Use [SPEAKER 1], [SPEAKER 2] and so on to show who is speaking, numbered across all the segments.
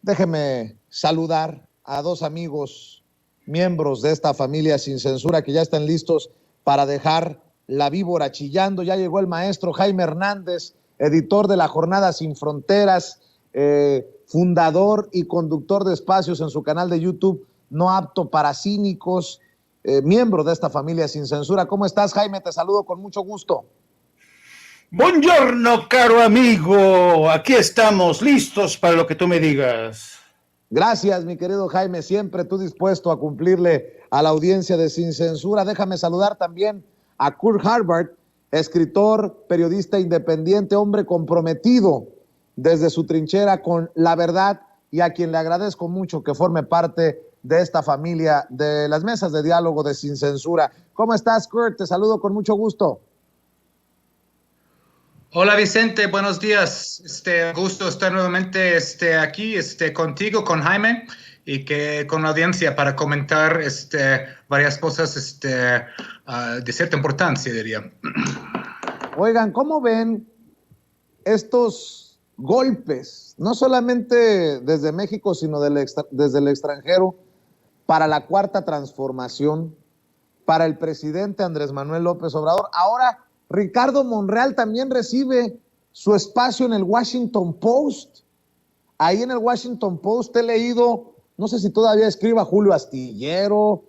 [SPEAKER 1] Déjeme saludar a dos amigos, miembros de esta familia sin censura, que ya están listos para dejar la víbora chillando. Ya llegó el maestro Jaime Hernández, editor de La Jornada Sin Fronteras, fundador y conductor de espacios en su canal de YouTube No Apto para Cínicos, miembro de esta familia sin censura. ¿Cómo estás, Jaime? Te saludo con mucho gusto.
[SPEAKER 2] Buongiorno, caro amigo. Aquí estamos, listos para lo que tú me digas.
[SPEAKER 1] Gracias, mi querido Jaime, siempre tú dispuesto a cumplirle a la audiencia de Sin Censura. Déjame saludar también a Kurt Harvard, escritor, periodista independiente, hombre comprometido desde su trinchera con la verdad, y a quien le agradezco mucho que forme parte de esta familia de las mesas de diálogo de Sin Censura. ¿Cómo estás, Kurt? Te saludo con mucho gusto.
[SPEAKER 3] Hola Vicente, buenos días. Gusto estar nuevamente aquí contigo, con Jaime, y que con la audiencia para comentar varias cosas de cierta importancia, diría.
[SPEAKER 1] Oigan, ¿cómo ven estos golpes, no solamente desde México, sino desde el extranjero, para la cuarta transformación, para el presidente Andrés Manuel López Obrador? Ahora Ricardo Monreal también recibe su espacio en el Washington Post. Ahí en el Washington Post he leído, no sé si todavía escriba Julio Astillero,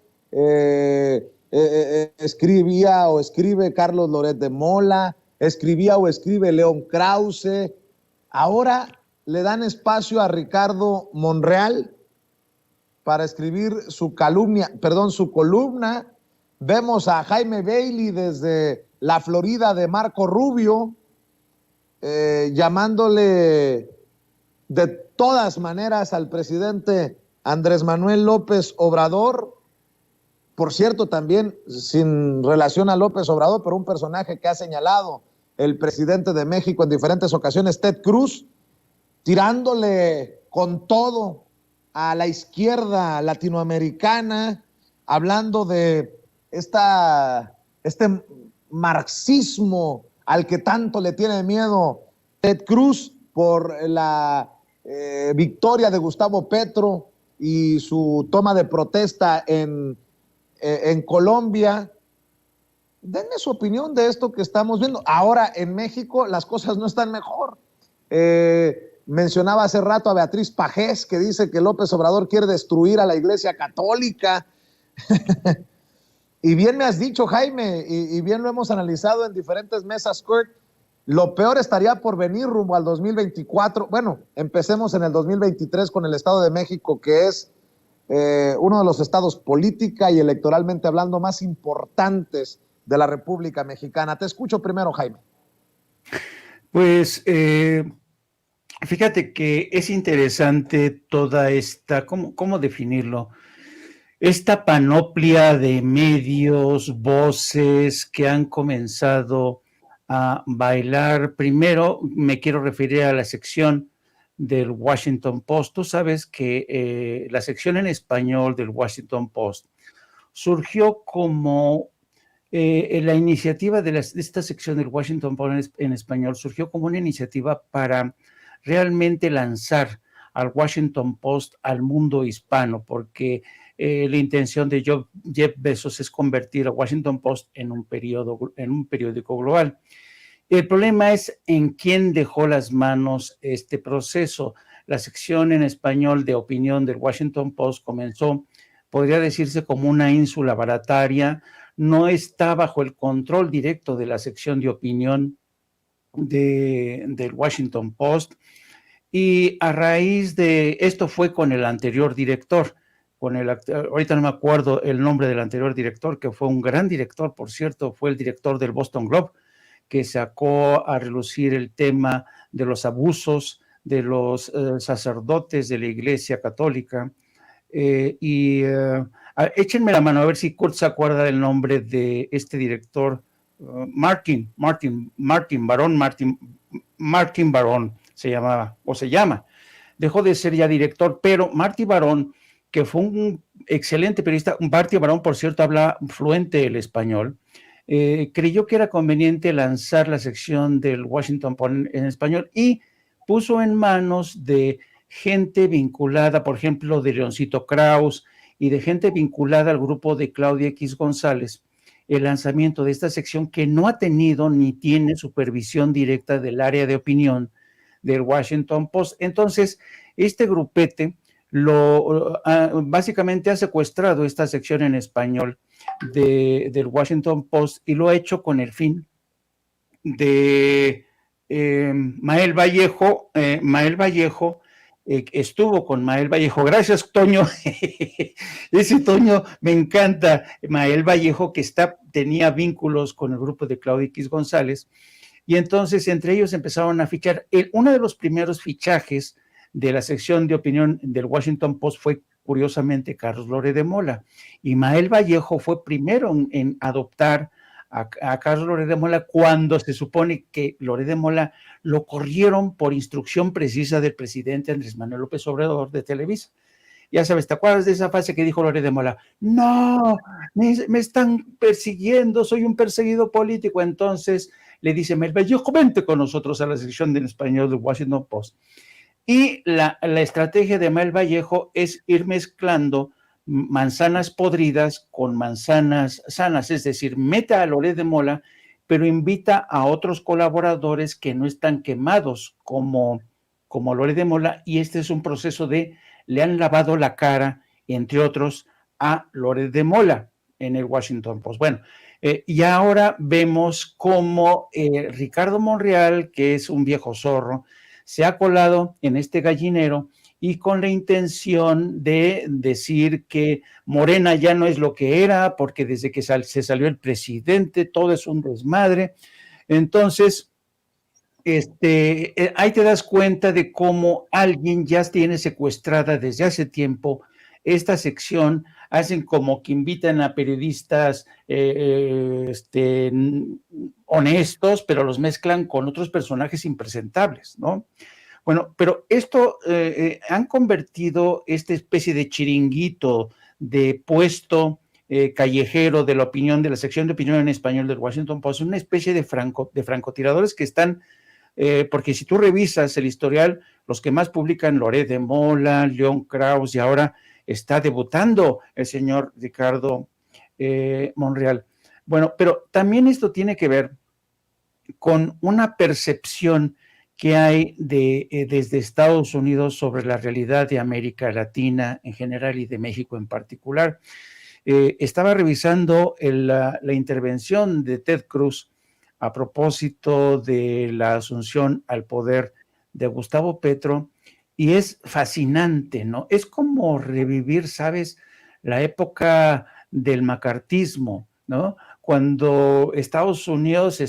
[SPEAKER 1] escribía o escribe Carlos Loret de Mola, escribía o escribe León Krause. Ahora le dan espacio a Ricardo Monreal para escribir su columna. Vemos a Jaime Bailey desde la Florida de Marco Rubio, llamándole de todas maneras al presidente Andrés Manuel López Obrador. Por cierto, también sin relación a López Obrador, pero un personaje que ha señalado el presidente de México en diferentes ocasiones, Ted Cruz, tirándole con todo a la izquierda latinoamericana, hablando de este marxismo al que tanto le tiene miedo Ted Cruz por la victoria de Gustavo Petro y su toma de protesta en Colombia. Denme su opinión de esto que estamos viendo. Ahora en México las cosas no están mejor. Mencionaba hace rato a Beatriz Pajés, que dice que López Obrador quiere destruir a la Iglesia Católica. Y bien me has dicho, Jaime, y bien lo hemos analizado en diferentes mesas, Kurt, lo peor estaría por venir rumbo al 2024. Bueno, empecemos en el 2023 con el Estado de México, que es uno de los estados política y electoralmente hablando más importantes de la República Mexicana. Te escucho primero, Jaime.
[SPEAKER 2] Pues fíjate que es interesante toda esta, ¿cómo definirlo? Esta panoplia de medios, voces que han comenzado a bailar. Primero me quiero referir a la sección del Washington Post. Tú sabes que la sección en español del Washington Post surgió como la iniciativa de esta sección del Washington Post en español surgió como una iniciativa para realmente lanzar al Washington Post al mundo hispano, porque la intención de Jeff Bezos es convertir a Washington Post en un periódico global. El problema es en quién dejó las manos este proceso. La sección en español de opinión del Washington Post comenzó, podría decirse, como una ínsula barataria. No está bajo el control directo de la sección de opinión del Washington Post. Y a raíz de esto fue con el anterior director, ahorita no me acuerdo el nombre del anterior director, que fue un gran director, por cierto, fue el director del Boston Globe, que sacó a relucir el tema de los abusos de los sacerdotes de la Iglesia Católica. Échenme la mano a ver si Kurt se acuerda del nombre de este director, Martin Barón se llamaba, o se llama. Dejó de ser ya director, pero Martí Barón, que fue un excelente periodista, Martí Barón, por cierto, habla fluente el español, creyó que era conveniente lanzar la sección del Washington Post en español y puso en manos de gente vinculada, por ejemplo, de Leoncito Krauss y de gente vinculada al grupo de Claudia X González, el lanzamiento de esta sección que no ha tenido ni tiene supervisión directa del área de opinión del Washington Post. Entonces, este grupete básicamente ha secuestrado esta sección en español del Washington Post y lo ha hecho con el fin de Mael Vallejo. Estuvo con Mael Vallejo. Gracias, Toño. Ese Toño me encanta. Mael Vallejo, que tenía vínculos con el grupo de Claudia X González, y entonces entre ellos empezaron a fichar. Uno de los primeros fichajes de la sección de opinión del Washington Post fue, curiosamente, Carlos Loret de Mola, y Mael Vallejo fue primero en adoptar a Carlos Loret de Mola, cuando se supone que Loret de Mola lo corrieron por instrucción precisa del presidente Andrés Manuel López Obrador de Televisa. Ya sabes, ¿te acuerdas de esa frase que dijo Loret de Mola? No, me están persiguiendo, soy un perseguido político. Entonces le dice Mael Vallejo, vente con nosotros a la sección en español del Washington Post. Y la estrategia de Mael Vallejo es ir mezclando manzanas podridas con manzanas sanas, es decir, mete a Loret de Mola, pero invita a otros colaboradores que no están quemados como Loret de Mola, y este es un proceso le han lavado la cara, entre otros, a Loret de Mola en el Washington Post. Bueno, y ahora vemos cómo Ricardo Monreal, que es un viejo zorro, se ha colado en este gallinero, y con la intención de decir que Morena ya no es lo que era, porque desde que se salió el presidente todo es un desmadre. Entonces, ahí te das cuenta de cómo alguien ya tiene secuestrada desde hace tiempo esta sección. Hacen como que invitan a periodistas honestos, pero los mezclan con otros personajes impresentables, ¿no? Bueno, pero esto han convertido esta especie de chiringuito, de puesto callejero de la opinión, de la sección de opinión en español del Washington Post, una especie de francotiradores que están, porque si tú revisas el historial, los que más publican, Loret de Mola, León Krauss, y ahora está debutando el señor Ricardo Monreal. Bueno, pero también esto tiene que ver con una percepción que hay desde Estados Unidos sobre la realidad de América Latina en general y de México en particular. Estaba revisando la intervención de Ted Cruz a propósito de la asunción al poder de Gustavo Petro, y es fascinante, ¿no? Es como revivir, ¿sabes?, la época del macartismo, ¿no? Cuando Estados Unidos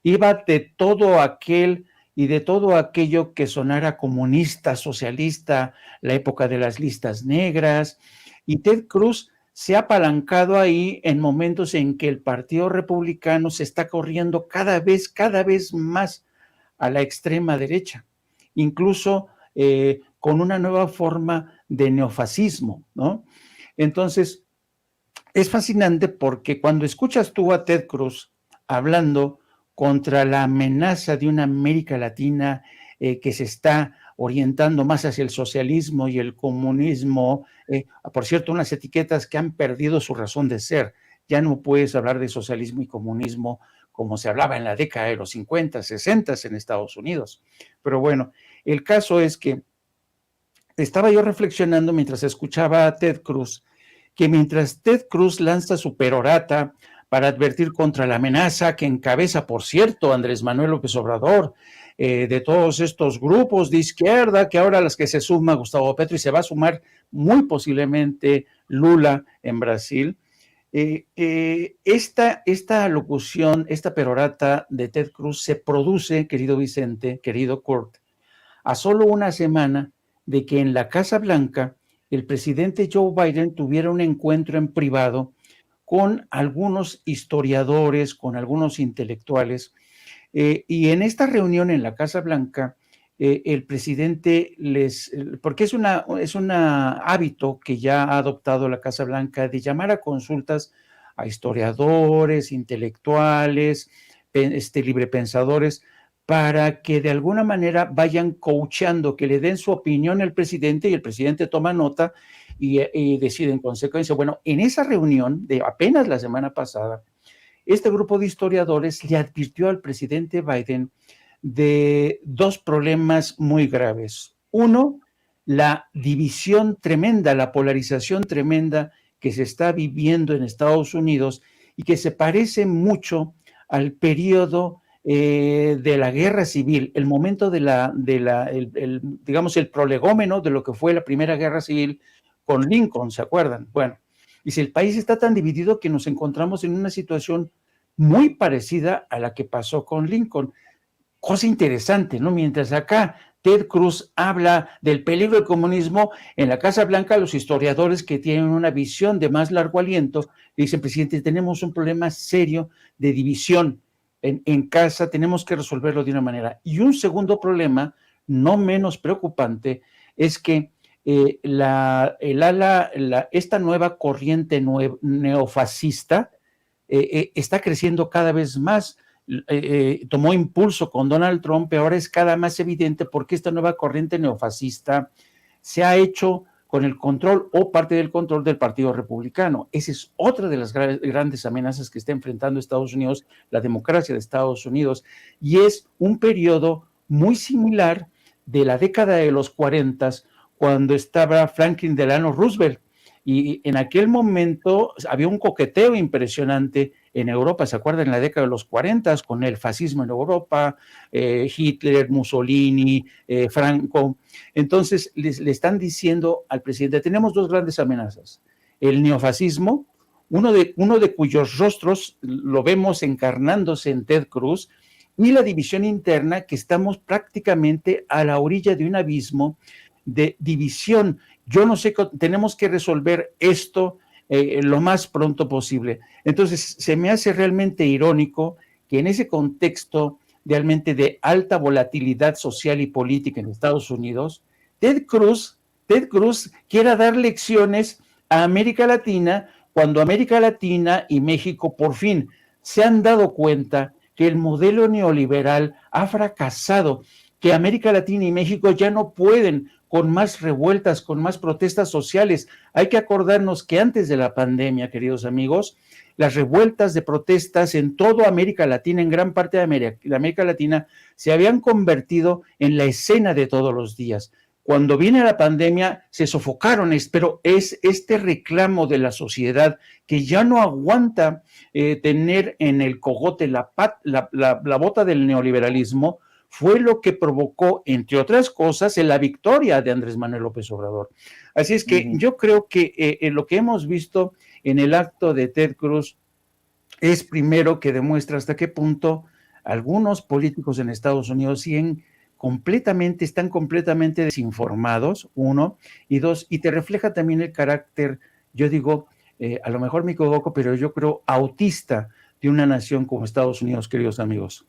[SPEAKER 2] iba de todo aquel y de todo aquello que sonara comunista, socialista, la época de las listas negras, y Ted Cruz se ha apalancado ahí en momentos en que el Partido Republicano se está corriendo cada vez más a la extrema derecha, incluso con una nueva forma de neofascismo, ¿no? Entonces, es fascinante porque cuando escuchas tú a Ted Cruz hablando contra la amenaza de una América Latina que se está orientando más hacia el socialismo y el comunismo, por cierto, unas etiquetas que han perdido su razón de ser. Ya no puedes hablar de socialismo y comunismo como se hablaba en la década de los 50, 60 en Estados Unidos. Pero bueno, el caso es que estaba yo reflexionando mientras escuchaba a Ted Cruz, que mientras Ted Cruz lanza su perorata para advertir contra la amenaza que encabeza, por cierto, Andrés Manuel López Obrador, de todos estos grupos de izquierda, que ahora a las que se suma Gustavo Petro, y se va a sumar muy posiblemente Lula en Brasil, esta locución, esta perorata de Ted Cruz se produce, querido Vicente, querido Kurt, a solo una semana de que en la Casa Blanca el presidente Joe Biden tuviera un encuentro en privado con algunos historiadores, con algunos intelectuales, y en esta reunión en la Casa Blanca, el presidente porque es un hábito que ya ha adoptado la Casa Blanca de llamar a consultas a historiadores, intelectuales, librepensadores, para que de alguna manera vayan coachando, que le den su opinión al presidente y el presidente toma nota y decide en consecuencia. Bueno, en esa reunión de apenas la semana pasada, este grupo de historiadores le advirtió al presidente Biden de dos problemas muy graves. Uno, la división tremenda, la polarización tremenda que se está viviendo en Estados Unidos y que se parece mucho al periodo de la guerra civil, el momento digamos, el prolegómeno de lo que fue la primera guerra civil con Lincoln, ¿se acuerdan? Bueno, y si el país está tan dividido que nos encontramos en una situación muy parecida a la que pasó con Lincoln. Cosa interesante, ¿no? Mientras acá Ted Cruz habla del peligro del comunismo, en la Casa Blanca los historiadores que tienen una visión de más largo aliento dicen, presidente, tenemos un problema serio de división en casa, tenemos que resolverlo de una manera. Y un segundo problema, no menos preocupante, es que esta nueva corriente neofascista está creciendo cada vez más. Tomó impulso con Donald Trump, pero ahora es cada más evidente porque esta nueva corriente neofascista se ha hecho con el control o parte del control del Partido Republicano. Esa es otra de las grandes amenazas que está enfrentando Estados Unidos, la democracia de Estados Unidos, y es un periodo muy similar de la década de los 40, cuando estaba Franklin Delano Roosevelt, y en aquel momento había un coqueteo impresionante en Europa, ¿se acuerdan? En la década de los 40, con el fascismo en Europa, Hitler, Mussolini, Franco. Entonces le están diciendo al presidente, tenemos dos grandes amenazas, el neofascismo, uno de cuyos rostros lo vemos encarnándose en Ted Cruz, y la división interna, que estamos prácticamente a la orilla de un abismo de división. Yo no sé, tenemos que resolver esto lo más pronto posible. Entonces, se me hace realmente irónico que en ese contexto realmente de alta volatilidad social y política en Estados Unidos, Ted Cruz quiera dar lecciones a América Latina, cuando América Latina y México por fin se han dado cuenta que el modelo neoliberal ha fracasado, que América Latina y México ya no pueden con más revueltas, con más protestas sociales. Hay que acordarnos que antes de la pandemia, queridos amigos, las revueltas de protestas en toda América Latina, en gran parte de América Latina, se habían convertido en la escena de todos los días. Cuando viene la pandemia, se sofocaron, pero es este reclamo de la sociedad que ya no aguanta tener en el cogote la bota del neoliberalismo, fue lo que provocó, entre otras cosas, la victoria de Andrés Manuel López Obrador. Así es que yo creo que lo que hemos visto en el acto de Ted Cruz es primero que demuestra hasta qué punto algunos políticos en Estados Unidos están completamente desinformados, uno, y dos, y te refleja también el carácter, yo digo, a lo mejor me equivoco, pero yo creo autista de una nación como Estados Unidos, queridos amigos.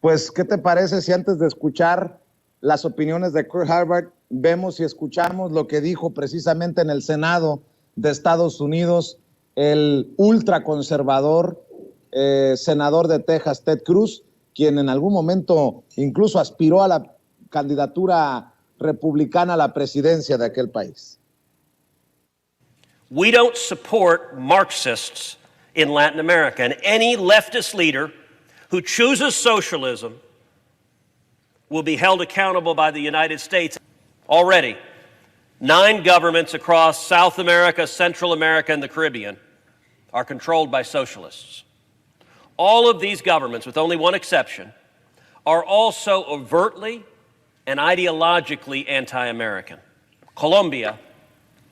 [SPEAKER 1] Pues, ¿qué te parece si antes de escuchar las opiniones de Kurt Harvard, vemos y escuchamos lo que dijo precisamente en el Senado de Estados Unidos el ultraconservador senador de Texas, Ted Cruz, quien en algún momento incluso aspiró a la candidatura republicana a la presidencia de aquel país?
[SPEAKER 4] We don't support Marxists in Latin America, and any leftist leader who chooses socialism will be held accountable by the United States. Already, 9 governments across South America, Central America, and the Caribbean are controlled by socialists. All of these governments, with only one exception, are also overtly and ideologically anti-American. Colombia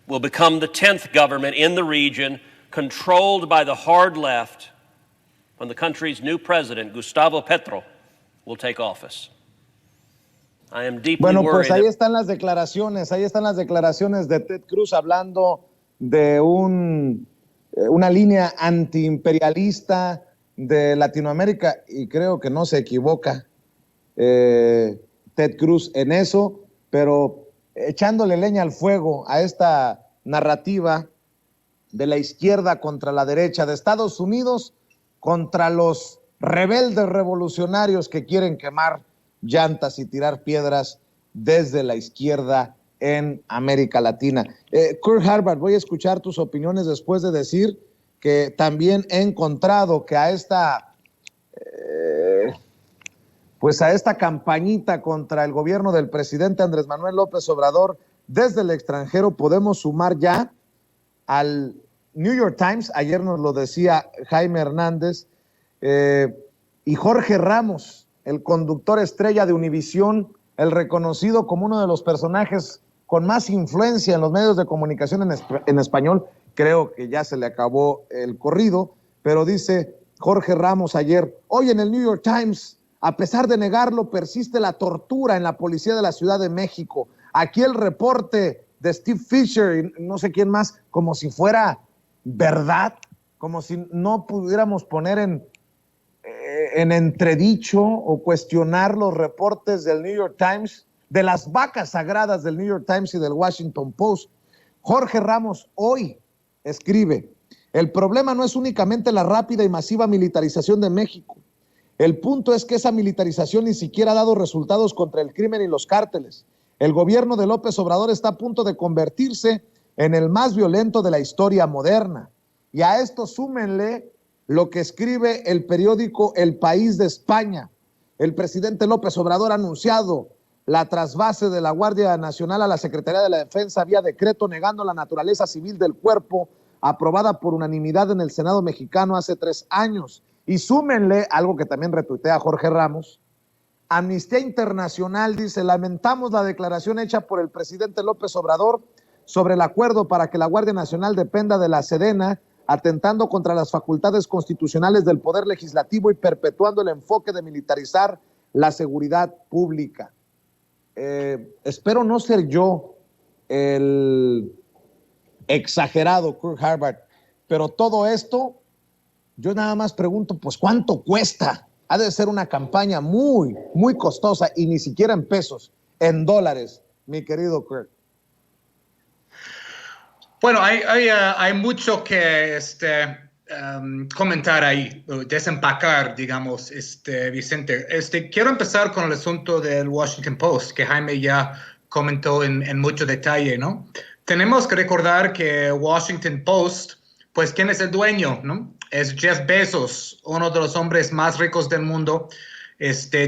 [SPEAKER 4] will become the 10th government in the region controlled by the hard left when the country's new president, Gustavo Petro, will take office. I am deeply
[SPEAKER 1] bueno,
[SPEAKER 4] worried.
[SPEAKER 1] Pues ahí están las declaraciones de Ted Cruz hablando de una línea antiimperialista de Latinoamérica, y creo que no se equivoca Ted Cruz en eso, pero echándole leña al fuego a esta narrativa de la izquierda contra la derecha, de Estados Unidos contra los rebeldes revolucionarios que quieren quemar llantas y tirar piedras desde la izquierda en América Latina. Kurt Harvard, voy a escuchar tus opiniones después de decir que también he encontrado que a esta campañita contra el gobierno del presidente Andrés Manuel López Obrador desde el extranjero podemos sumar ya al New York Times, ayer nos lo decía Jaime Hernández, y Jorge Ramos, el conductor estrella de Univisión, el reconocido como uno de los personajes con más influencia en los medios de comunicación en español. Creo que ya se le acabó el corrido, pero dice Jorge Ramos ayer, hoy en el New York Times, a pesar de negarlo, persiste la tortura en la policía de la Ciudad de México. Aquí el reporte de Steve Fisher y no sé quién más, como si fuera verdad, como si no pudiéramos poner en entredicho o cuestionar los reportes del New York Times, de las vacas sagradas del New York Times y del Washington Post. Jorge Ramos hoy escribe, el problema no es únicamente la rápida y masiva militarización de México. El punto es que esa militarización ni siquiera ha dado resultados contra el crimen y los cárteles. El gobierno de López Obrador está a punto de convertirse en el más violento de la historia moderna. Y a esto súmenle lo que escribe el periódico El País de España. El presidente López Obrador ha anunciado la trasvase de la Guardia Nacional a la Secretaría de la Defensa vía decreto negando la naturaleza civil del cuerpo, aprobada por unanimidad en el Senado mexicano hace 3 años. Y súmenle algo que también retuitea Jorge Ramos. Amnistía Internacional dice, lamentamos la declaración hecha por el presidente López Obrador sobre el acuerdo para que la Guardia Nacional dependa de la Sedena, atentando contra las facultades constitucionales del Poder Legislativo y perpetuando el enfoque de militarizar la seguridad pública. Espero no ser yo el exagerado Kurt Harvard, pero todo esto, yo nada más pregunto, pues ¿cuánto cuesta? Ha de ser una campaña muy, muy costosa y ni siquiera en pesos, en dólares, mi querido Kurt.
[SPEAKER 3] Bueno, hay mucho que comentar ahí, desempacar, digamos, Vicente. Quiero empezar con el asunto del Washington Post, que Jaime ya comentó en mucho detalle, ¿no? Tenemos que recordar que Washington Post, pues, ¿quién es el dueño, no? Es Jeff Bezos, uno de los hombres más ricos del mundo,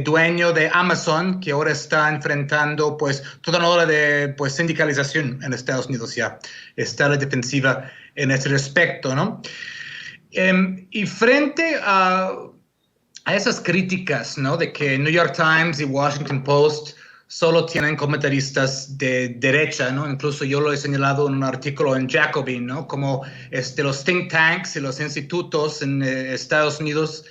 [SPEAKER 3] dueño de Amazon, que ahora está enfrentando pues toda una ola de pues sindicalización en Estados Unidos ya. Está a la defensiva en ese respecto, ¿no? Y frente a esas críticas, ¿no? De que New York Times y Washington Post solo tienen comentaristas de derecha, ¿no? Incluso yo lo he señalado en un artículo en Jacobin, ¿no? Como los think tanks y los institutos en Estados Unidos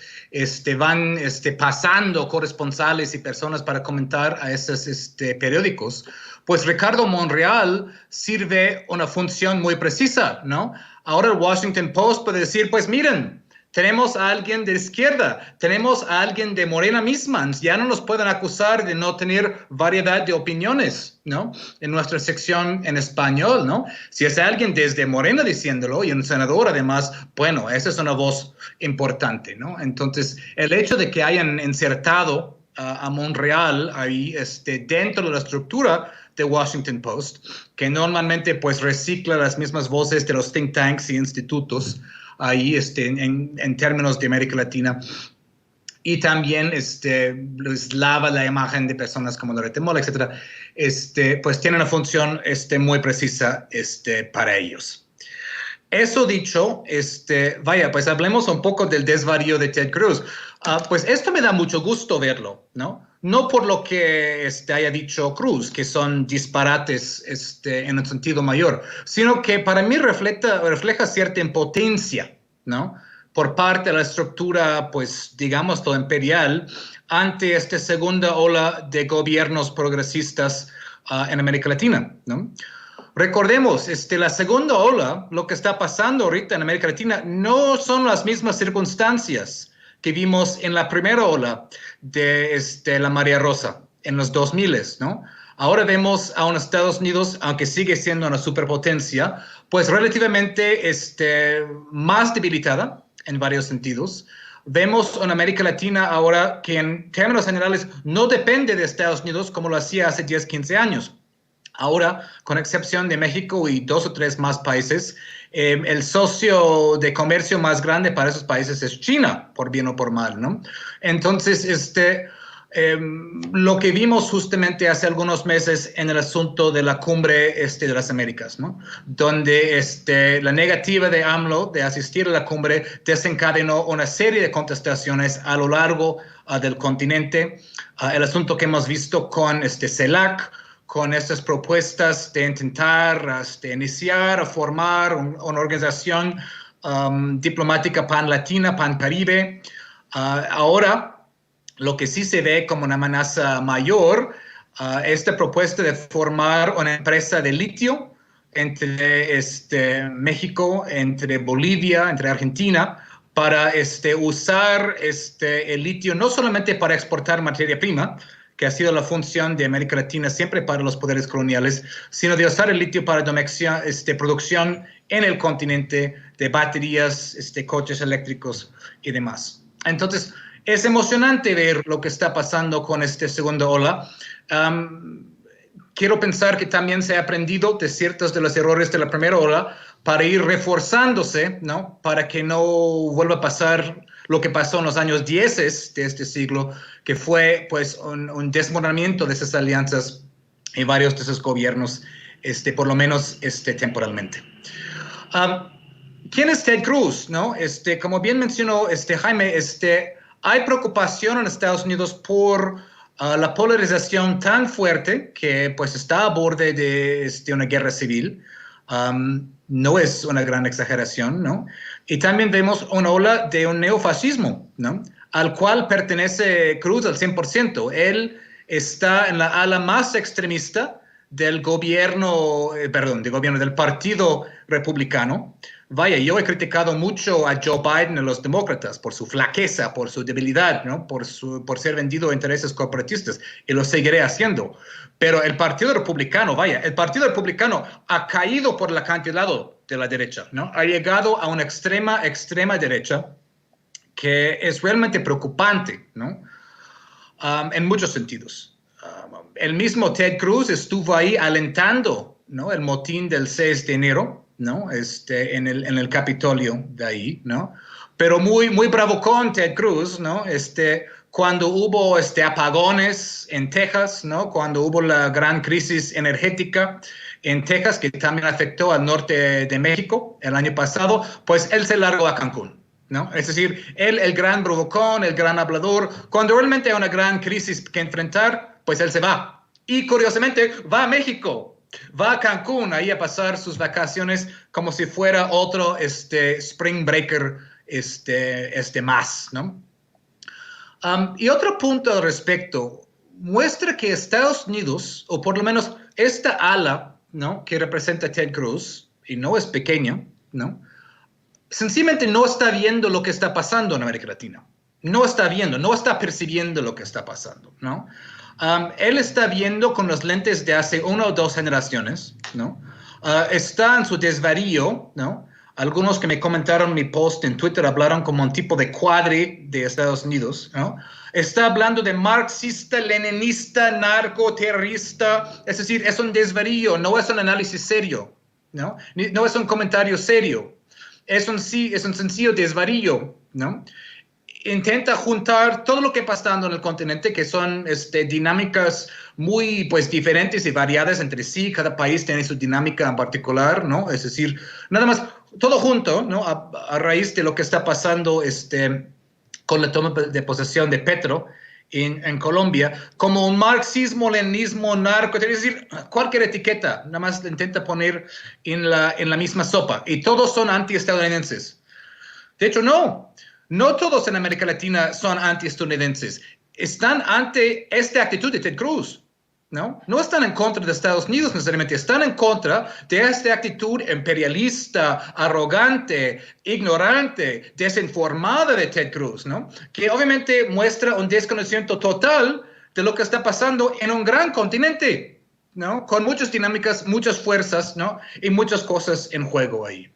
[SPEAKER 3] van pasando corresponsales y personas para comentar a esos periódicos. Pues Ricardo Monreal sirve una función muy precisa, ¿no? Ahora el Washington Post puede decir, pues miren, tenemos a alguien de izquierda, tenemos a alguien de Morena misma, ya no nos pueden acusar de no tener variedad de opiniones, ¿no? En nuestra sección en español, ¿no? Si es alguien desde Morena diciéndolo y un senador además, bueno, esa es una voz importante, ¿no? Entonces, el hecho de que hayan insertado a Monreal ahí dentro de la estructura de Washington Post, que normalmente pues recicla las mismas voces de los think tanks y institutos, ahí en términos de América Latina, y también les lava la imagen de personas como Loret de Mola, etcétera, pues tiene una función muy precisa para ellos. Eso dicho, vaya, pues hablemos un poco del desvarío de Ted Cruz. Pues esto me da mucho gusto verlo, ¿no? No por lo que haya dicho Cruz, que son disparates en un sentido mayor, sino que para mí refleja cierta impotencia, ¿no? Por parte de la estructura, pues, digamos, todo imperial, ante esta segunda ola de gobiernos progresistas en América Latina, ¿no? Recordemos, la segunda ola, lo que está pasando ahorita en América Latina, no son las mismas circunstancias que vimos en la primera ola de la Marea Rosa en los 2000, ¿no? Ahora vemos a un Estados Unidos, aunque sigue siendo una superpotencia, pues relativamente más debilitada en varios sentidos, vemos en América Latina ahora que en términos generales no depende de Estados Unidos como lo hacía hace 10, 15 años. Ahora, con excepción de México y 2 o 3 más países, el socio de comercio más grande para esos países es China, por bien o por mal, ¿no? Entonces, lo que vimos justamente hace algunos meses en el asunto de la cumbre de las Américas, ¿no? Donde la negativa de AMLO de asistir a la cumbre desencadenó una serie de contestaciones a lo largo del continente. El asunto que hemos visto con CELAC, con estas propuestas de intentar iniciar a formar una organización diplomática pan-latina, pan-caribe. Ahora, lo que sí se ve como una amenaza mayor, esta propuesta de formar una empresa de litio entre México, entre Bolivia, entre Argentina, para usar el litio no solamente para exportar materia prima, que ha sido la función de América Latina siempre para los poderes coloniales, sino de usar el litio para producción en el continente de baterías, coches eléctricos y demás. Entonces, es emocionante ver lo que está pasando con esta segunda ola. Quiero pensar que también se ha aprendido de ciertos de los errores de la primera ola para ir reforzándose, ¿no? Para que no vuelva a pasar lo que pasó en los años 10 de este siglo, que fue pues un desmoronamiento de esas alianzas en varios de esos gobiernos, por lo menos temporalmente. ¿Quién es Ted Cruz? ¿No? Como bien mencionó Jaime, hay preocupación en Estados Unidos por la polarización tan fuerte que pues está a borde de una guerra civil. No es una gran exageración, ¿no? Y también vemos una ola de un neofascismo, ¿no? Al cual pertenece Cruz al 100%. Él está en la ala más extremista del del Partido Republicano. Vaya, yo he criticado mucho a Joe Biden y a los demócratas por su flaqueza, por su debilidad, ¿no? por ser vendido a intereses corporatistas, y lo seguiré haciendo. Pero el Partido Republicano, el Partido Republicano ha caído por el acantilado de la derecha, ¿no? Ha llegado a una extrema derecha que es realmente preocupante, ¿no? En muchos sentidos. El mismo Ted Cruz estuvo ahí alentando, ¿no? El motín del 6 de enero, ¿no? En el Capitolio de ahí, ¿no? Pero muy bravucón Ted Cruz, ¿no? Cuando hubo apagones en Texas, ¿no? Cuando hubo la gran crisis energética en Texas, que también afectó al norte de México el año pasado, pues él se largó a Cancún, ¿no? Es decir, él, el gran bravucón, el gran hablador, cuando realmente hay una gran crisis que enfrentar, pues él se va. Y curiosamente va a México. Va a Cancún ahí a pasar sus vacaciones como si fuera otro spring breaker más, ¿no? Y otro punto al respecto, muestra que Estados Unidos, o por lo menos esta ala, ¿no? Que representa Ted Cruz, y no es pequeña, ¿no? Sencillamente no está viendo lo que está pasando en América Latina. No está viendo, no está percibiendo lo que está pasando, ¿no? Él está viendo con los lentes de hace 1 o 2 generaciones, ¿no? Está en su desvarío, ¿no? Algunos que me comentaron mi post en Twitter hablaron como un tipo de cuadri de Estados Unidos, ¿no? Está hablando de marxista, leninista, narcoterrorista, es decir, es un desvarío, no es un análisis serio, ¿no? No es un comentario serio, es un sencillo desvarío, ¿no? Intenta juntar todo lo que está pasando en el continente, que son dinámicas muy pues, diferentes y variadas entre sí. Cada país tiene su dinámica en particular, ¿no? Es decir, nada más, todo junto, ¿no? A raíz de lo que está pasando con la toma de posesión de Petro en Colombia, como un marxismo, leninismo, narco, es decir, cualquier etiqueta, nada más intenta poner en la misma sopa. Y todos son antiestadounidenses. De hecho, no todos en América Latina son antiestadounidenses. Están ante esta actitud de Ted Cruz, ¿no? No están en contra de Estados Unidos necesariamente, están en contra de esta actitud imperialista, arrogante, ignorante, desinformada de Ted Cruz, ¿no? Que obviamente muestra un desconocimiento total de lo que está pasando en un gran continente, ¿no? Con muchas dinámicas, muchas fuerzas, ¿no? Y muchas cosas en juego ahí.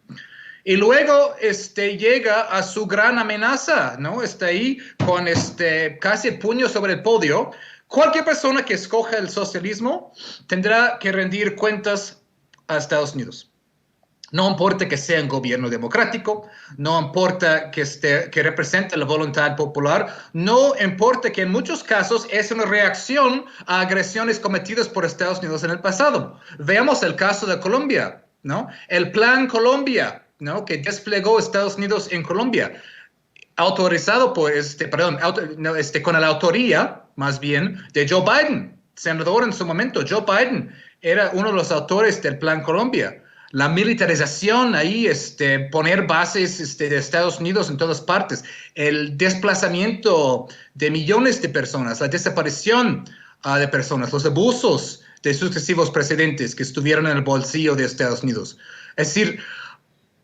[SPEAKER 3] Y luego llega a su gran amenaza, ¿no? Está ahí con casi el puño sobre el podio. Cualquier persona que escoja el socialismo tendrá que rendir cuentas a Estados Unidos. No importa que sea un gobierno democrático, no importa que represente la voluntad popular, no importa que en muchos casos es una reacción a agresiones cometidas por Estados Unidos en el pasado. Veamos el caso de Colombia, ¿no? El Plan Colombia, ¿no? Que desplegó Estados Unidos en Colombia, autorizado por, con la autoría, más bien, de Joe Biden, senador en su momento. Joe Biden era uno de los autores del Plan Colombia. La militarización ahí, poner bases de Estados Unidos en todas partes, el desplazamiento de millones de personas, la desaparición de personas, los abusos de sucesivos presidentes que estuvieron en el bolsillo de Estados Unidos. Es decir,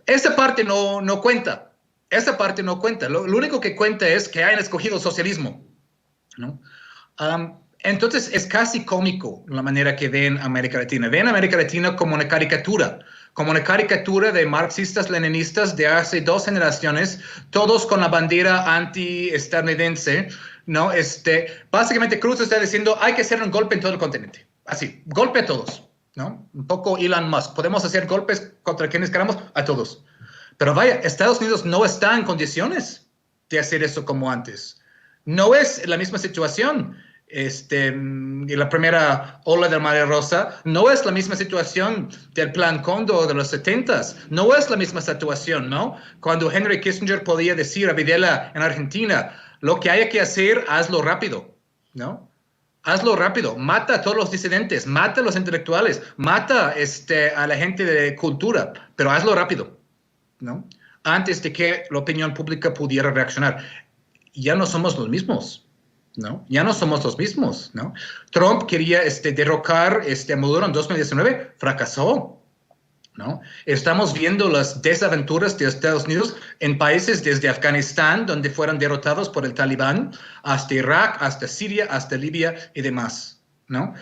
[SPEAKER 3] esa parte no cuenta. Esa parte no cuenta. Lo único que cuenta es que hayan escogido el socialismo, ¿no? Entonces es casi cómico la manera que ven América Latina. Ven América Latina como una caricatura de marxistas-leninistas de hace 2 generaciones, todos con la bandera anti-estadounidense, ¿no? Básicamente Cruz está diciendo hay que hacer un golpe en todo el continente. Así, golpe a todos, ¿no? Un poco Elon Musk. Podemos hacer golpes contra quienes queramos, a todos. Pero vaya, Estados Unidos no está en condiciones de hacer eso como antes. No es la misma situación. Y la primera ola de María Rosa no es la misma situación del Plan Cóndor de los 70s. No es la misma situación, ¿no? Cuando Henry Kissinger podía decir a Videla en Argentina, lo que haya que hacer, hazlo rápido, ¿no? Hazlo rápido, mata a todos los disidentes, mata a los intelectuales, mata a la gente de cultura, pero hazlo rápido, ¿no? Antes de que la opinión pública pudiera reaccionar. Ya no somos los mismos, ¿no? Ya no somos los mismos, ¿no? Trump quería derrocar a Maduro en 2019, fracasó, ¿no? Estamos viendo las desaventuras de Estados Unidos en países desde Afganistán, donde fueron derrotados por el Talibán, hasta Irak, hasta Siria, hasta Libia y demás, ¿no?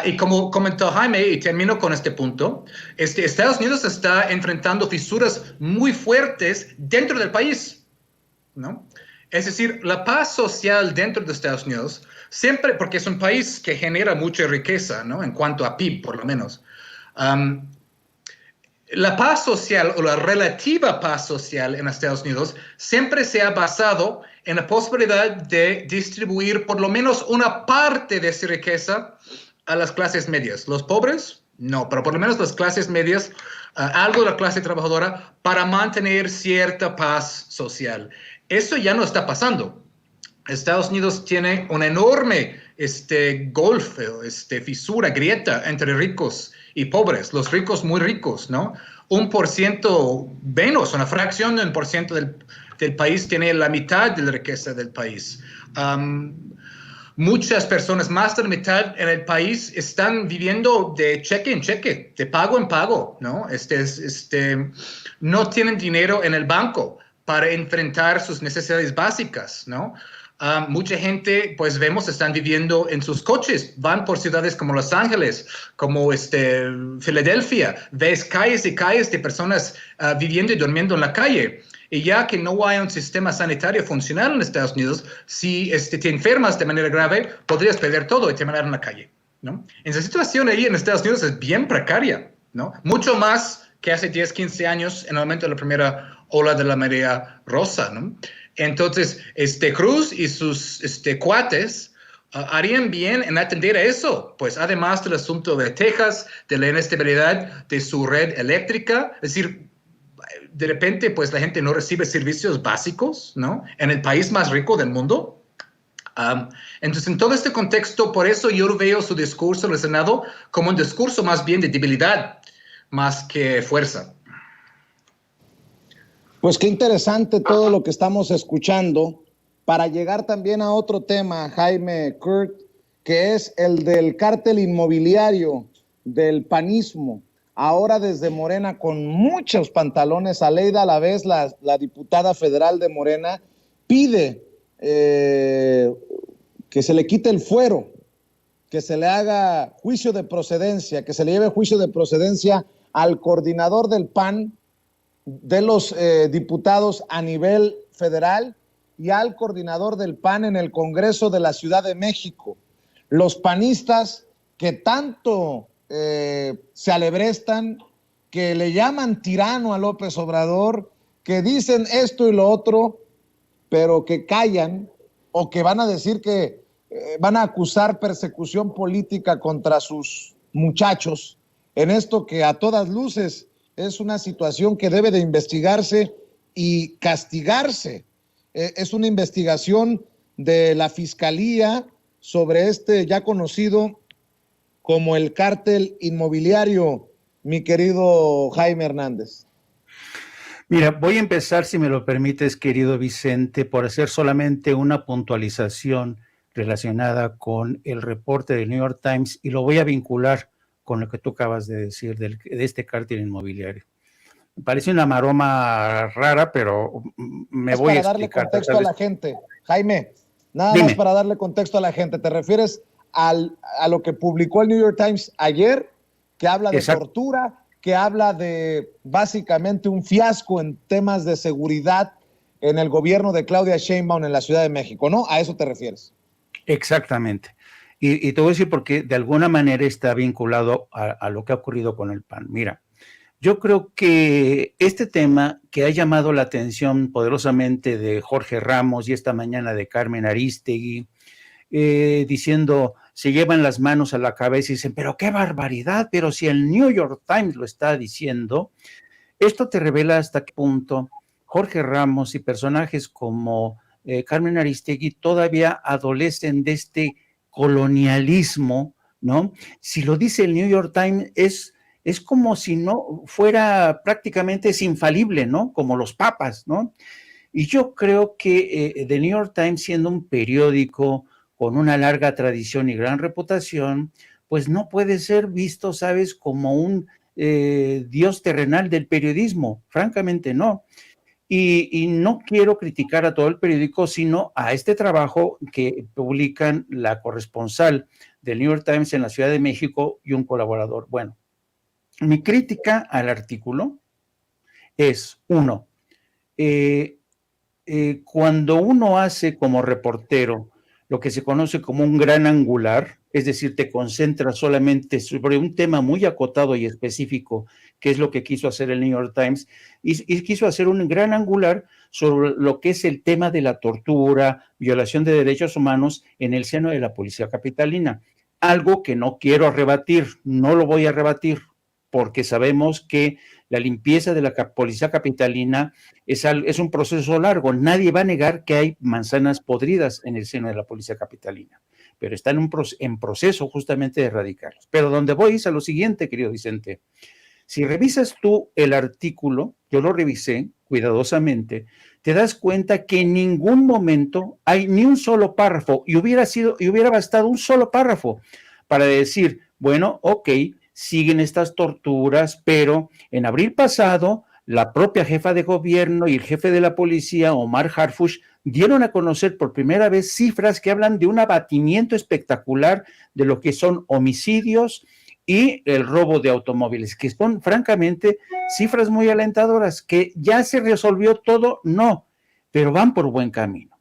[SPEAKER 3] Y como comentó Jaime, y termino con este punto, Estados Unidos está enfrentando fisuras muy fuertes dentro del país, ¿no? Es decir, la paz social dentro de Estados Unidos, siempre, porque es un país que genera mucha riqueza, ¿no? En cuanto a PIB, por lo menos. La paz social o la relativa paz social en Estados Unidos siempre se ha basado en la posibilidad de distribuir por lo menos una parte de esa riqueza a las clases medias. Los pobres, no, pero por lo menos las clases medias, algo de la clase trabajadora, para mantener cierta paz social. Eso ya no está pasando. Estados Unidos tiene una enorme fisura, grieta entre ricos y pobres. Los ricos muy ricos, ¿no? 1% menos, una fracción de 1% del país tiene la mitad de la riqueza del país. Muchas personas, más de la mitad en el país, están viviendo de cheque en cheque, de pago en pago, ¿no? No tienen dinero en el banco para enfrentar sus necesidades básicas, ¿no? Mucha gente, pues vemos, están viviendo en sus coches, van por ciudades como Los Ángeles, como Filadelfia, ves calles y calles de personas viviendo y durmiendo en la calle. Y ya que no hay un sistema sanitario funcional en Estados Unidos, si te enfermas de manera grave, podrías perder todo y terminar en la calle, ¿no? Esa situación ahí en Estados Unidos es bien precaria, ¿no? Mucho más que hace 10, 15 años en el momento de la primera ola de la marea rosa, ¿no? Entonces, Cruz y sus cuates harían bien en atender a eso, pues además del asunto de Texas, de la inestabilidad de su red eléctrica, es decir, de repente, pues la gente no recibe servicios básicos, ¿no? En el país más rico del mundo. Entonces, en todo este contexto, por eso yo veo su discurso en el Senado como un discurso más bien de debilidad, más que fuerza.
[SPEAKER 1] Pues qué interesante todo lo que estamos escuchando para llegar también a otro tema, Jaime, Kurt, que es el del cártel inmobiliario, del panismo. Ahora desde Morena, con muchos pantalones, Aleida Alavés, la diputada federal de Morena, pide que se le quite el fuero, que se le haga juicio de procedencia, que se le lleve juicio de procedencia al coordinador del PAN, de los diputados a nivel federal y al coordinador del PAN en el Congreso de la Ciudad de México. Los panistas que tanto se alebrestan, que le llaman tirano a López Obrador, que dicen esto y lo otro, pero que callan, o que van a decir que van a acusar persecución política contra sus muchachos, en esto que a todas luces es una situación que debe de investigarse y castigarse. Es una investigación de la Fiscalía sobre este ya conocido como el cártel inmobiliario, mi querido Jaime Hernández.
[SPEAKER 2] Mira, voy a empezar, si me lo permites, querido Vicente, por hacer solamente una puntualización relacionada con el reporte del New York Times y lo voy a vincular con lo que tú acabas de decir de este cártel inmobiliario. Me parece una maroma rara, pero me voy a explicar.
[SPEAKER 1] Para darle contexto a la gente, Jaime, nada
[SPEAKER 2] Dime.
[SPEAKER 1] más para darle contexto a la gente. ¿Te refieres a lo que publicó el New York Times ayer, que habla de
[SPEAKER 2] Exacto.
[SPEAKER 1] tortura, que habla de básicamente un fiasco en temas de seguridad en el gobierno de Claudia Sheinbaum en la Ciudad de México, ¿no? ¿A eso te refieres?
[SPEAKER 2] Exactamente. Y te voy a decir por qué de alguna manera está vinculado a lo que ha ocurrido con el PAN. Mira, yo creo que este tema que ha llamado la atención poderosamente de Jorge Ramos y esta mañana de Carmen Aristegui, diciendo, se llevan las manos a la cabeza y dicen, pero qué barbaridad, pero si el New York Times lo está diciendo, esto te revela hasta qué punto Jorge Ramos y personajes como Carmen Aristegui todavía adolecen de este colonialismo, ¿no? Si lo dice el New York Times, es como si no fuera prácticamente es infalible, ¿no? Como los papas, ¿no? Y yo creo que The New York Times, siendo un periódico con una larga tradición y gran reputación, pues no puede ser visto, ¿sabes?, como un dios terrenal del periodismo, francamente no. Y no quiero criticar a todo el periódico, sino a este trabajo que publican la corresponsal del New York Times en la Ciudad de México y un colaborador. Bueno, mi crítica al artículo es, uno, cuando uno hace como reportero lo que se conoce como un gran angular, es decir, te concentras solamente sobre un tema muy acotado y específico, que es lo que quiso hacer el New York Times, y quiso hacer un gran angular sobre lo que es el tema de la tortura, violación de derechos humanos en el seno de la policía capitalina. Algo que no quiero rebatir, no lo voy a rebatir, porque sabemos que la limpieza de la policía capitalina es un proceso largo. Nadie va a negar que hay manzanas podridas en el seno de la policía capitalina, pero está en proceso justamente de erradicarlos. Pero donde voy es a lo siguiente, querido Vicente. Si revisas tú el artículo, yo lo revisé cuidadosamente, te das cuenta que en ningún momento hay ni un solo párrafo, y hubiera bastado un solo párrafo para decir, bueno, ok, siguen estas torturas, pero en abril pasado, la propia jefa de gobierno y el jefe de la policía, Omar Harfuch, dieron a conocer por primera vez cifras que hablan de un abatimiento espectacular de lo que son homicidios y el robo de automóviles, que son francamente cifras muy alentadoras. ¿Que ya se resolvió todo? No, pero van por buen camino.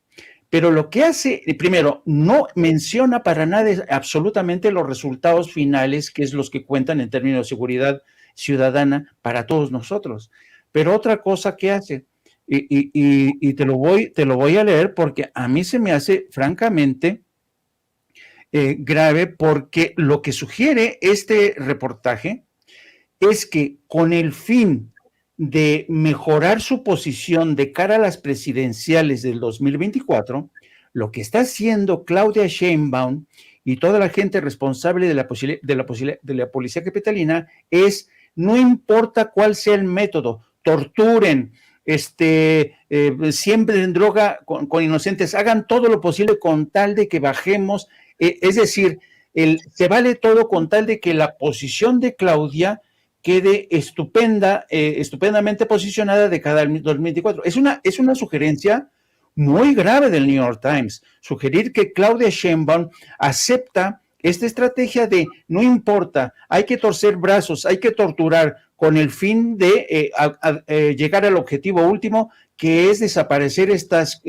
[SPEAKER 2] Pero lo que hace, primero, no menciona para nada absolutamente los resultados finales, que es los que cuentan en términos de seguridad ciudadana para todos nosotros. Pero otra cosa que hace, y te lo voy a leer porque a mí se me hace francamente grave, porque lo que sugiere este reportaje es que con el fin de mejorar su posición de cara a las presidenciales del 2024, lo que está haciendo Claudia Sheinbaum y toda la gente responsable de la policía capitalina es, no importa cuál sea el método, torturen, siembren droga con inocentes, hagan todo lo posible con tal de que bajemos, es decir, se vale todo con tal de que la posición de Claudia quede estupendamente posicionada de cada 2024. Es una sugerencia muy grave del New York Times, sugerir que Claudia Sheinbaum acepta esta estrategia de no importa, hay que torcer brazos, hay que torturar con el fin de llegar al objetivo último, que es desaparecer estas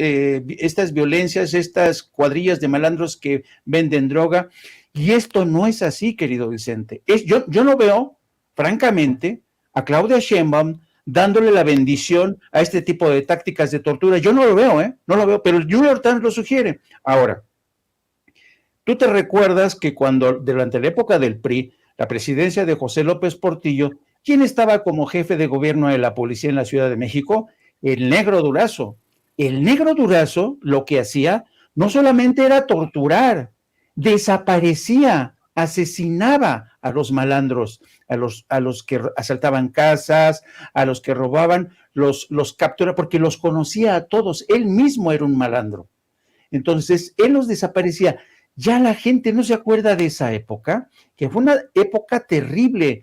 [SPEAKER 2] violencias, estas cuadrillas de malandros que venden droga. Y esto no es así, querido Vicente. Yo no veo, francamente, a Claudia Sheinbaum dándole la bendición a este tipo de tácticas de tortura. Yo no lo veo, no lo veo, pero el New York Times lo sugiere. Ahora, tú te recuerdas que cuando, durante la época del PRI, la presidencia de José López Portillo, ¿quién estaba como jefe de gobierno de la policía en la Ciudad de México? El Negro Durazo. El Negro Durazo lo que hacía no solamente era torturar, desaparecía, asesinaba a los malandros, a los que asaltaban casas, a los que robaban, los capturaba, porque los conocía a todos. Él mismo era un malandro. Entonces, él los desaparecía. Ya la gente no se acuerda de esa época, que fue una época terrible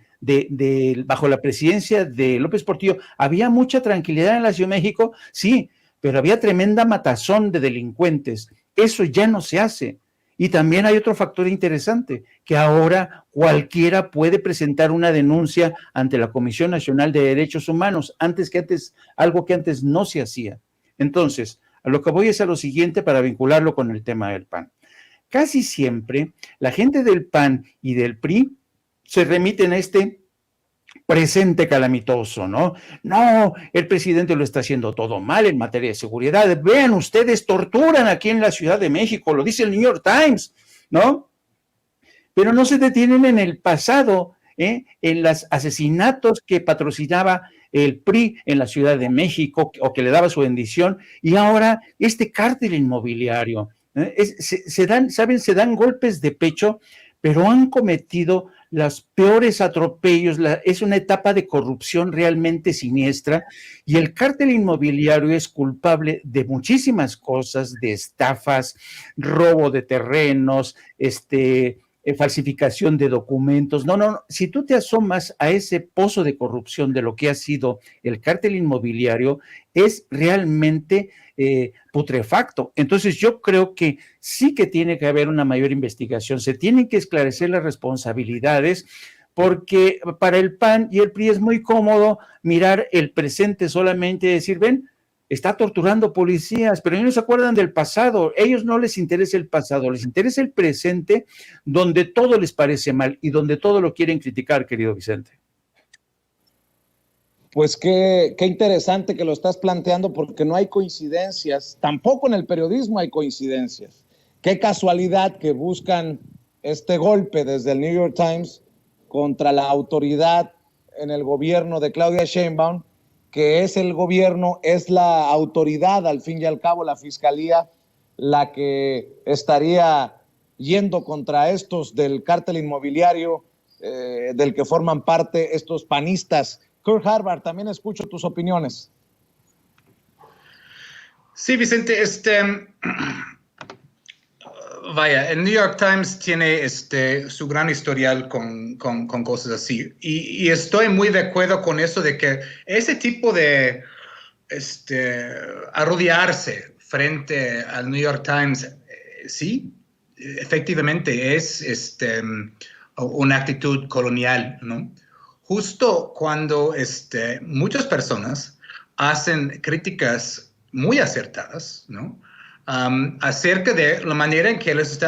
[SPEAKER 2] bajo la presidencia de López Portillo. Había mucha tranquilidad en la Ciudad de México, sí, pero había tremenda matazón de delincuentes. Eso ya no se hace. Y también hay otro factor interesante, que ahora cualquiera puede presentar una denuncia ante la Comisión Nacional de Derechos Humanos, algo que antes no se hacía. Entonces, a lo que voy es a lo siguiente para vincularlo con el tema del PAN. Casi siempre la gente del PAN y del PRI se remiten a este presente calamitoso, ¿no? No, el presidente lo está haciendo todo mal en materia de seguridad. Vean ustedes, torturan aquí en la Ciudad de México, lo dice el New York Times, ¿no? Pero no se detienen en el pasado, en los asesinatos que patrocinaba el PRI en la Ciudad de México o que le daba su bendición, y ahora este cártel inmobiliario. Se dan golpes de pecho, pero han cometido los peores atropellos. Es una etapa de corrupción realmente siniestra, y el cártel inmobiliario es culpable de muchísimas cosas, de estafas, robo de terrenos, falsificación de documentos. No, si tú te asomas a ese pozo de corrupción de lo que ha sido el cártel inmobiliario, es realmente putrefacto. Entonces yo creo que sí que tiene que haber una mayor investigación, se tienen que esclarecer las responsabilidades, porque para el PAN y el PRI es muy cómodo mirar el presente solamente y decir, ven, está torturando policías, pero ellos no se acuerdan del pasado. Ellos no les interesa el pasado, les interesa el presente, donde todo les parece mal y donde todo lo quieren criticar, querido Vicente.
[SPEAKER 1] Pues qué interesante que lo estás planteando, porque no hay coincidencias, tampoco en el periodismo hay coincidencias. Qué casualidad que buscan este golpe desde el New York Times contra la autoridad en el gobierno de Claudia Sheinbaum, que es el gobierno, es la autoridad, al fin y al cabo, la fiscalía, la que estaría yendo contra estos del cártel inmobiliario, del que forman parte estos panistas. Kurt Harvard, también escucho tus opiniones.
[SPEAKER 3] Sí, Vicente, vaya, el New York Times tiene su gran historial con cosas así. Y estoy muy de acuerdo con eso de que ese tipo de arrodillarse frente al New York Times, sí, efectivamente es una actitud colonial, ¿no? Justo cuando muchas personas hacen críticas muy acertadas, ¿no? Acerca de la manera en que los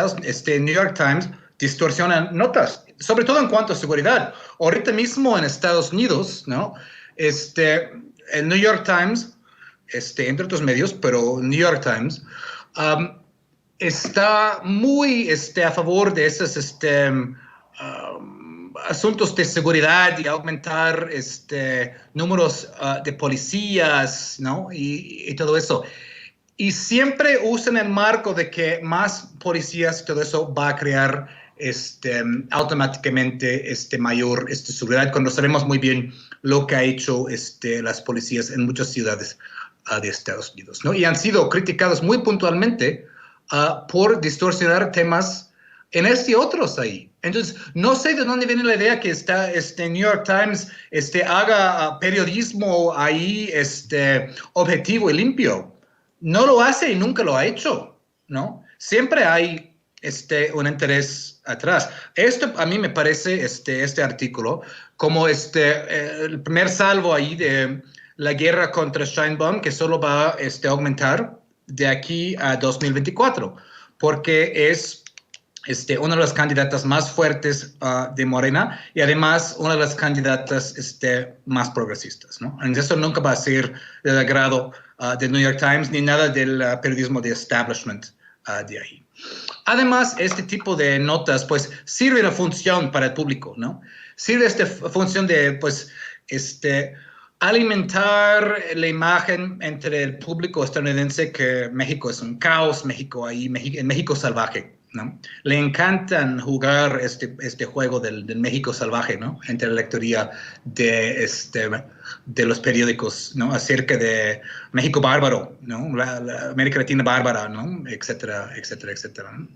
[SPEAKER 3] New York Times distorsionan notas, sobre todo en cuanto a seguridad. Ahorita mismo en Estados Unidos, ¿no? El New York Times, entre otros medios, pero New York Times, está muy a favor de esos asuntos de seguridad y aumentar números de policías, ¿no? Y todo eso. Y siempre usan el marco de que más policías y todo eso va a crear automáticamente mayor seguridad, cuando sabemos muy bien lo que ha hecho las policías en muchas ciudades de Estados Unidos, ¿no? Y han sido criticados muy puntualmente por distorsionar temas en y otros ahí. Entonces, no sé de dónde viene la idea que New York Times haga periodismo ahí objetivo y limpio. No lo hace y nunca lo ha hecho, ¿no? Siempre hay un interés atrás. Esto a mí me parece, este artículo, como el primer salvo ahí de la guerra contra Sheinbaum, que solo va a aumentar de aquí a 2024, porque es una de las candidatas más fuertes de Morena y además una de las candidatas más progresistas, ¿no? Entonces, eso nunca va a ser del agrado del New York Times ni nada del periodismo de establishment de ahí. Además, este tipo de notas, pues, sirve una función para el público, ¿no? Sirve esta función de, pues, alimentar la imagen entre el público estadounidense que México es un caos, México salvaje, ¿no? Le encantan jugar este juego del México salvaje, ¿no? Entre la lectoría de los periódicos, ¿no? Acerca de México bárbaro, ¿no? La América Latina bárbara, ¿no? Etcétera, etcétera, etcétera, ¿no?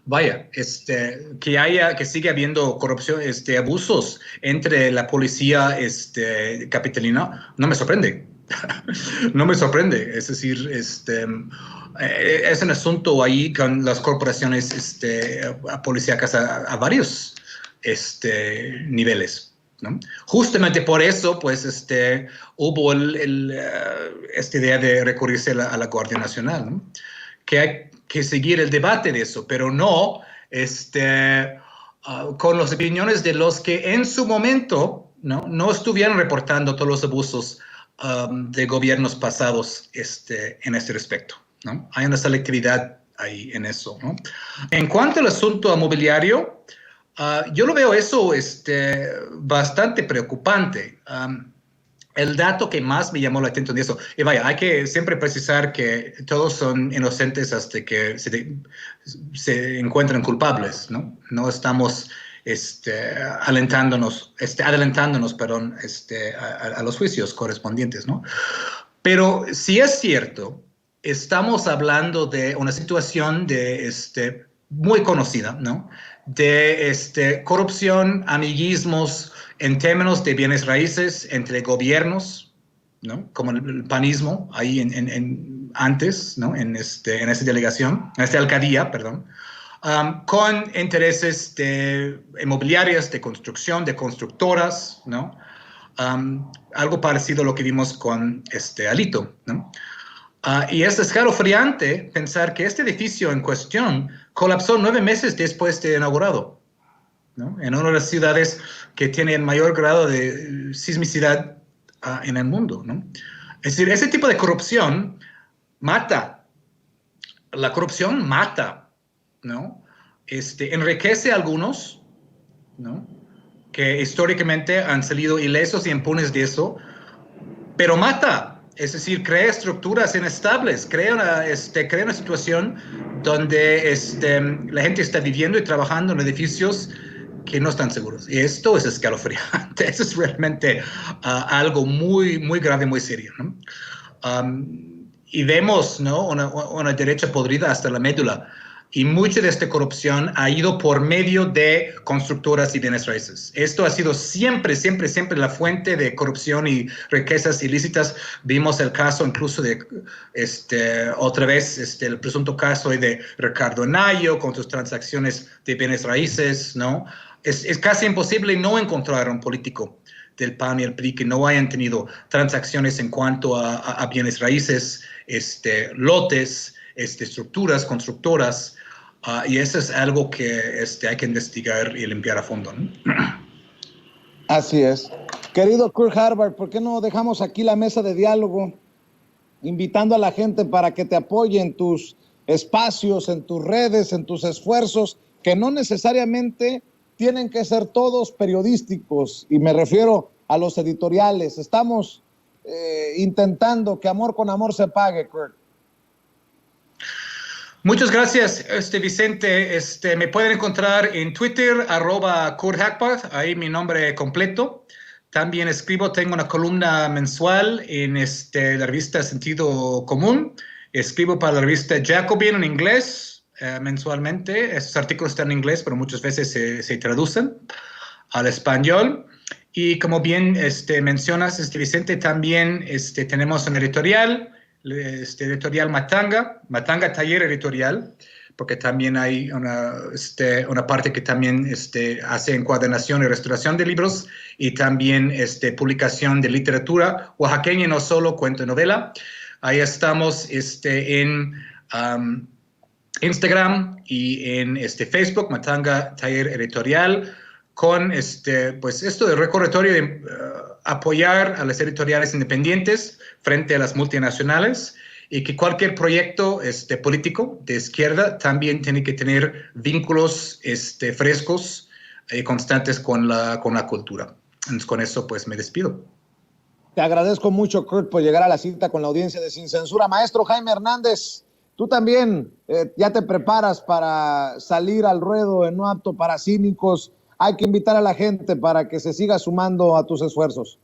[SPEAKER 3] Vaya, que sigue habiendo corrupción, abusos entre la policía capitalina, no me sorprende. No me sorprende. Es decir, es un asunto ahí con las corporaciones policíacas a varios niveles, ¿no? Justamente por eso, pues, hubo esta idea de recurrirse a la Guardia Nacional, ¿no? Que hay que seguir el debate de eso, pero no con las opiniones de los que en su momento no estuvieron reportando todos los abusos de gobiernos pasados en este respecto, ¿no? Hay una selectividad ahí en eso, ¿no? En cuanto al asunto mobiliario, yo lo veo eso bastante preocupante. El dato que más me llamó la atención de eso, y vaya, hay que siempre precisar que todos son inocentes hasta que se encuentran culpables, ¿no? No estamos adelantándonos, perdón, a los juicios correspondientes, ¿no? Pero si es cierto, estamos hablando de una situación muy conocida, ¿no? De corrupción, amiguismos, en términos de bienes raíces entre gobiernos, ¿no? Como el panismo, ahí antes, ¿no? En esa delegación, en esta alcaldía, perdón, con intereses inmobiliarios, de construcción, de constructoras, ¿no? Algo parecido a lo que vimos con Alito, ¿no? Y es escalofriante pensar que este edificio en cuestión colapsó 9 meses después de inaugurado, ¿no? En una de las ciudades que tiene el mayor grado de sismicidad en el mundo, ¿no? Es decir, ese tipo de corrupción mata. La corrupción mata, ¿no? Enriquece a algunos, ¿no? Que históricamente han salido ilesos y impunes de eso, pero mata. Es decir, crea estructuras inestables, crea una situación donde la gente está viviendo y trabajando en edificios que no están seguros. Y esto es escalofriante. Eso es realmente algo muy, muy grave, muy serio, ¿no? Y vemos, ¿no? una derecha podrida hasta la médula. Y mucha de esta corrupción ha ido por medio de constructoras y bienes raíces. Esto ha sido siempre, siempre, siempre la fuente de corrupción y riquezas ilícitas. Vimos el caso incluso de, otra vez, el presunto caso de Ricardo Anaya con sus transacciones de bienes raíces, ¿no? Es casi imposible no encontrar un político del PAN y el PRI que no hayan tenido transacciones en cuanto a bienes raíces, lotes, estructuras, constructoras, y eso es algo que hay que investigar y limpiar a fondo, ¿no?
[SPEAKER 1] Así es. Querido Kurt Harvard, ¿por qué no dejamos aquí la mesa de diálogo, invitando a la gente para que te apoye en tus espacios, en tus redes, en tus esfuerzos, que no necesariamente tienen que ser todos periodísticos, y me refiero a los editoriales. Estamos intentando que amor con amor se pague, Kurt.
[SPEAKER 3] Muchas gracias, Vicente. Me pueden encontrar en Twitter, @KurtHackpath, ahí mi nombre completo. También tengo una columna mensual en la revista Sentido Común. Escribo para la revista Jacobin en inglés mensualmente. Estos artículos están en inglés, pero muchas veces se traducen al español. Y como bien mencionas, Vicente, también tenemos un editorial, editorial Matanga Taller Editorial, porque también hay una parte que también hace encuadernación y restauración de libros y también publicación de literatura oaxaqueña, no solo cuento y novela. Ahí estamos en Instagram y en Facebook, Matanga Taller Editorial, con pues esto de recordatorio de apoyar a las editoriales independientes frente a las multinacionales, y que cualquier proyecto político de izquierda también tiene que tener vínculos frescos y constantes con la cultura. Entonces, con eso pues me despido.
[SPEAKER 1] Te agradezco mucho, Kurt, por llegar a la cita con la audiencia de Sin Censura. Maestro Jaime Hernández, tú también ya te preparas para salir al ruedo en No Apto para Cínicos. Hay que invitar a la gente para que se siga sumando a tus esfuerzos.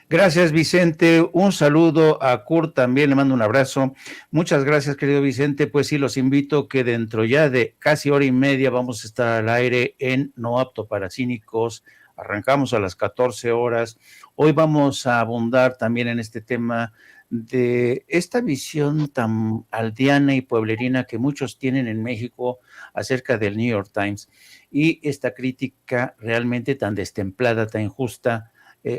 [SPEAKER 2] Gracias, Vicente. Un saludo a Kurt, también le mando un abrazo. Muchas gracias, querido Vicente. Pues sí, los invito que dentro ya de casi hora y media vamos a estar al aire en No Apto para Cínicos. Arrancamos a las 14 horas. Hoy vamos a abundar también en este tema de esta visión tan aldeana y pueblerina que muchos tienen en México acerca del New York Times, y esta crítica realmente tan destemplada, tan injusta,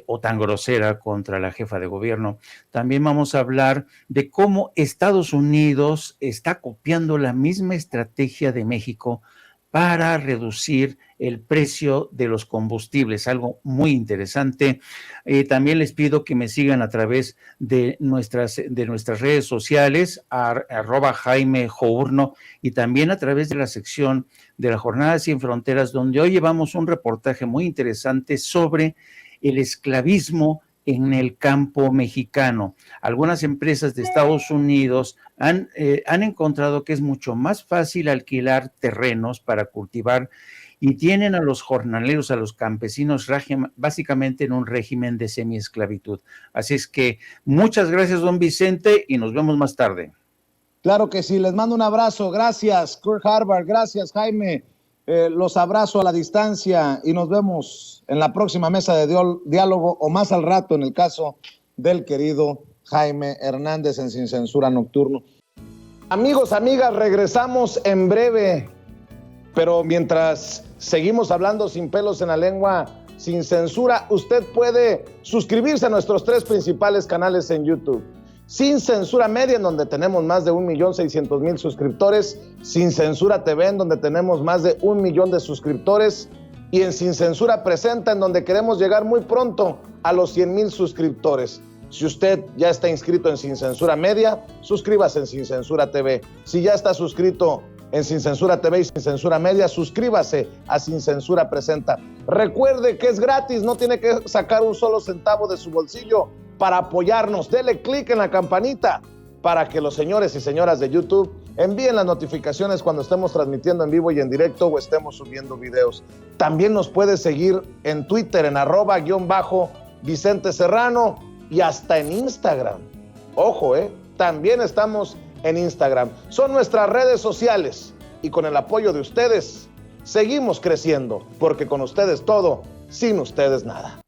[SPEAKER 2] o tan grosera contra la jefa de gobierno. También vamos a hablar de cómo Estados Unidos está copiando la misma estrategia de México para reducir el precio de los combustibles, algo muy interesante. También les pido que me sigan a través de nuestras redes sociales, @Jaime Journo, y también a través de la sección de la Jornada Sin Fronteras, donde hoy llevamos un reportaje muy interesante sobre el esclavismo en el campo mexicano. Algunas empresas de Estados Unidos han encontrado que es mucho más fácil alquilar terrenos para cultivar, y tienen a los jornaleros, a los campesinos, básicamente en un régimen de semiesclavitud. Así es que muchas gracias, don Vicente, y nos vemos más tarde.
[SPEAKER 1] Claro que sí, les mando un abrazo. Gracias, Kurt Harvard. Gracias, Jaime. Los abrazo a la distancia y nos vemos en la próxima mesa de diálogo, o más al rato en el caso del querido Jaime Hernández en Sin Censura Nocturno. Amigos, amigas, regresamos en breve, pero mientras seguimos hablando sin pelos en la lengua, sin censura, usted puede suscribirse a nuestros 3 principales canales en YouTube. Sin Censura Media, en donde tenemos más de 1,600,000 suscriptores, Sin Censura TV, en donde tenemos más de 1 millón de suscriptores, y en Sin Censura Presenta, en donde queremos llegar muy pronto a los 100,000 suscriptores. Si usted ya está inscrito en Sin Censura Media, suscríbase en Sin Censura TV. Si ya está suscrito en Sin Censura TV y Sin Censura Media, suscríbase a Sin Censura Presenta. Recuerde que es gratis, no tiene que sacar un solo centavo de su bolsillo para apoyarnos. Dele clic en la campanita para que los señores y señoras de YouTube envíen las notificaciones cuando estemos transmitiendo en vivo y en directo o estemos subiendo videos. También nos puede seguir en Twitter en @Vicente Serrano y hasta en Instagram. Ojo, también estamos en Instagram. Son nuestras redes sociales y con el apoyo de ustedes seguimos creciendo, porque con ustedes todo, sin ustedes nada.